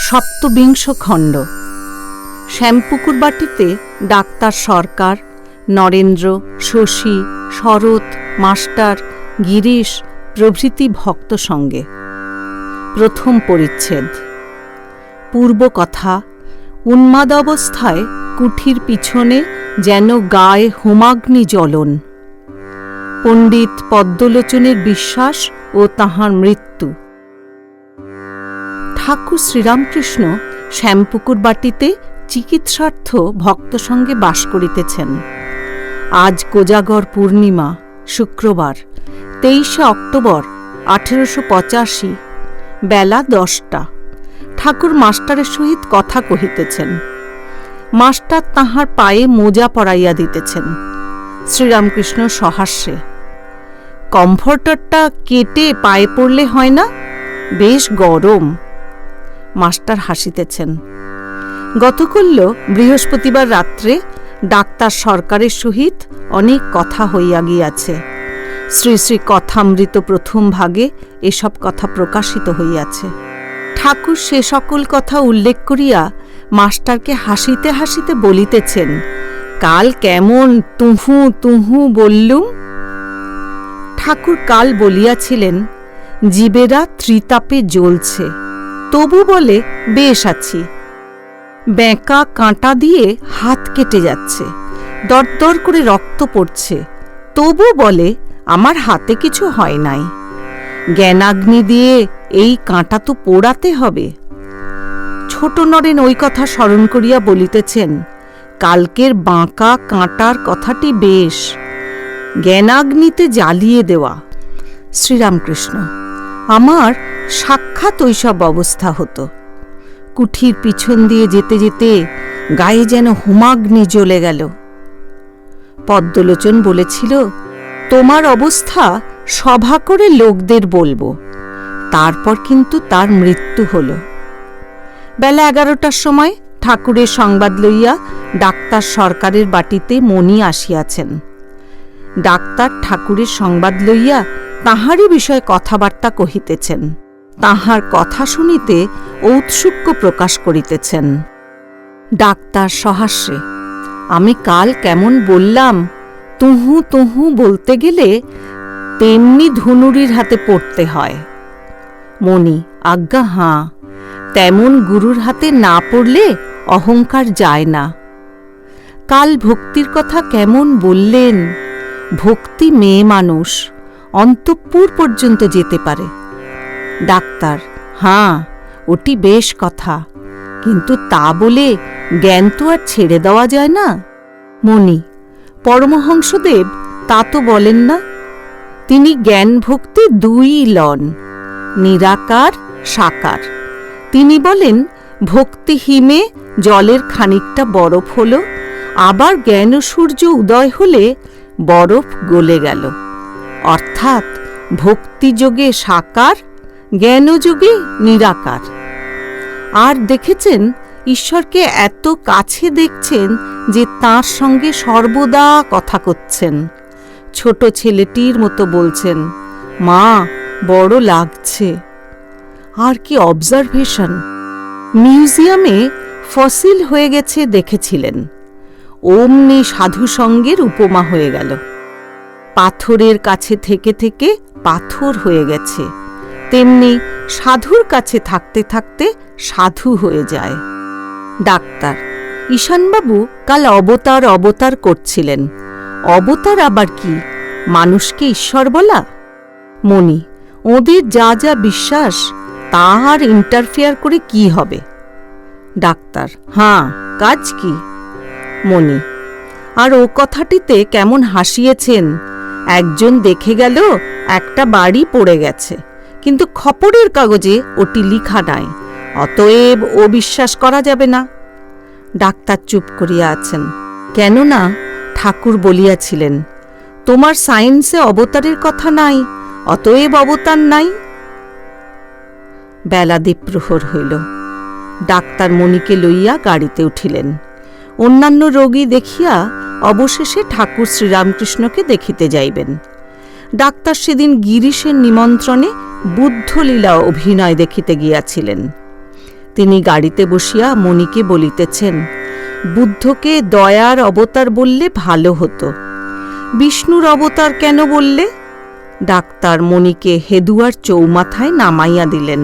সপ্তবিংশ খণ্ড। শ্যামপুকুর বাটিতে ডাক্তার সরকার, নরেন্দ্র, শশী, শরৎ, মাস্টার, গিরিশ প্রভৃতি ভক্ত সঙ্গে। প্রথম পরিচ্ছেদ। পূর্বকথা। উন্মাদ অবস্থায় কুঠির পিছনে যেন গায়ে হোমাগ্নি জ্বলন। পণ্ডিত পদ্মলোচনের বিশ্বাস ও তাহার মৃত্যু। ঠাকুর শ্রীরামকৃষ্ণ শ্যামপুকুর বাটিতে চিকিৎসার্থ ভক্ত সঙ্গে বাস করিতেছেন। আজ কোজাগর পূর্ণিমা, শুক্রবার, 23 অক্টোবর 1885, বেলা 10টা। ঠাকুর মাস্টারের সহিত কথা কহিতেছেন। মাস্টার তাহার পায়ে মোজা পরাইয়া দিতেছেন। শ্রীরামকৃষ্ণ সহাস্যে, কমফর্টারটা কেটে পায়ে পড়লে হয় না? বেশ গরম। মাস্টার হাসিতেছেন। গতকল্য বৃহস্পতিবার রাত্রে ডাক্তার সরকারের সহিত অনেক কথা হইয়া গিয়াছে। শ্রী শ্রী কথামৃত প্রথম ভাগে এসব কথা প্রকাশিত হইয়াছে। ঠাকুর সে সকল কথা উল্লেখ করিয়া মাস্টারকে হাসিতে হাসিতে বলিতেছেন, কাল কেমন তুহু তুহু বললুম। ঠাকুর কাল বলিয়াছিলেন, জীবেরা ত্রিতাপে জ্বলছে, তবু বলে বেশ আছি। বেঁকা কাঁটা দিয়ে হাত কেটে যাচ্ছে, দরদর করে রক্ত পড়ছে, তবু বলে আমার হাতে কিছু হয় নাই। জ্ঞানাগ্নি দিয়ে এই কাঁটা তো পোড়াতে হবে। ছোট নরেন ওই কথা স্মরণ করিয়া বলিতেছেন, কালকের বাঁকা কাঁটার কথাটি বেশ, জ্ঞানাগ্নিতে জ্বালিয়ে দেওয়া। শ্রীরামকৃষ্ণ, আমার সাক্ষাৎ ওইসব অবস্থা হতো। কুঠির পিছন দিয়ে যেতে যেতে গায়ে যেন হোমাগ্নি জ্বলে গেল। পদ্মলোচন বলেছিল, তোমার অবস্থা সভা করে লোকদের বলবো। তারপর কিন্তু তার মৃত্যু হল। বেলা 11টার সময় ঠাকুরের সংবাদ লইয়া ডাক্তার সরকারের বাটিতে মণি আসিয়াছেন। ডাক্তার ঠাকুরের সংবাদ লইয়া তাহারই বিষয়ে কথাবার্তা কহিতেছেন। তাহার কথা শুনিতে ঔৎসুক্য প্রকাশ করিতেছেন। ডাক্তার সহাস্যে, আমি কাল কেমন বললাম, তুহু তুহু বলতে গেলে তেমনি ধনুরির হাতে পড়তে হয়। মণি, আজ্ঞা হাঁ, তেমন গুরুর হাতে না পড়লে অহংকার যায় না। কাল ভক্তির কথা কেমন বললেন, ভক্তি মেয়ে মানুষ, অন্তঃপুর পর্যন্ত যেতে পারে। ডাক্তার, হাঁ, ওটি বেশ কথা, কিন্তু তা বলে জ্ঞান তো আর ছেড়ে দেওয়া যায় না। মণি, পরমহংসদেব তা তো বলেন না। তিনি জ্ঞান ভক্তি দুই লন, নিরাকার সাকার। তিনি বলেন, ভক্তি হিমে জলের খানিকটা বরফ হল, আবার জ্ঞান সূর্য উদয় হলে বরফ গলে গেল। অর্থাৎ ভক্তিযোগে সাকার, জ্ঞানযোগে নিরাকার। আর দেখেছেন, ঈশ্বরকে এত কাছে দেখছেন যে তাঁর সঙ্গে সর্বদা কথা করছেন। ছোট ছেলেটির মতো বলছেন, মা বড় লাগছে। আর কি অবজারভেশন! মিউজিয়ামে ফসিল হয়ে গেছে দেখেছিলেন, অমনি সাধু সঙ্গের উপমা হয়ে গেল। পাথরের কাছে থেকে থেকে পাথর হয়ে গেছে, তেমনি সাধুর কাছে থাকতে থাকতে সাধু হয়ে যায়। ডাক্তার, ঈশানবাবু কাল অবতার অবতার করছিলেন। অবতার আবার কি, মানুষকে ঈশ্বর বলা? মণি, ওদের যা যা বিশ্বাস তা আর ইন্টারফেয়ার করে কি হবে? ডাক্তার, হাঁ, কাজ কি? মণি, আর ও কথাটিতে কেমন হাসিয়েছেন। একজন দেখে গেল একটা বাড়ি পড়ে গেছে, কিন্তু খবরের কাগজে ওটি লিখা নাই, অতএব ও বিশ্বাস করা যাবে না। ডাক্তার চুপ করিয়া আছেন, কেননা ঠাকুর বলিয়াছিলেন, তোমার সায়েন্সে অবতারের কথা নাই, অতএব অবতার নাই। বেলা দ্বীপ্রহর হইল। ডাক্তার মণিকে লইয়া গাড়িতে উঠিলেন। অন্যান্য রোগী দেখিয়া অবশেষে ঠাকুর শ্রীরামকৃষ্ণকে দেখিতে যাইবেন। ডাক্তার সেদিন গিরিশের নিমন্ত্রণে বুদ্ধলীলা অভিনয় দেখিতে গিয়াছিলেন। তিনি গাড়িতে বসিয়া মণিকে বলিতেছেন, বুদ্ধকে দয়ার অবতার বললে ভালো হতো, বিষ্ণুর অবতার কেন বললে? ডাক্তার মণিকে হেদুয়ার চৌমাথায় নামাইয়া দিলেন।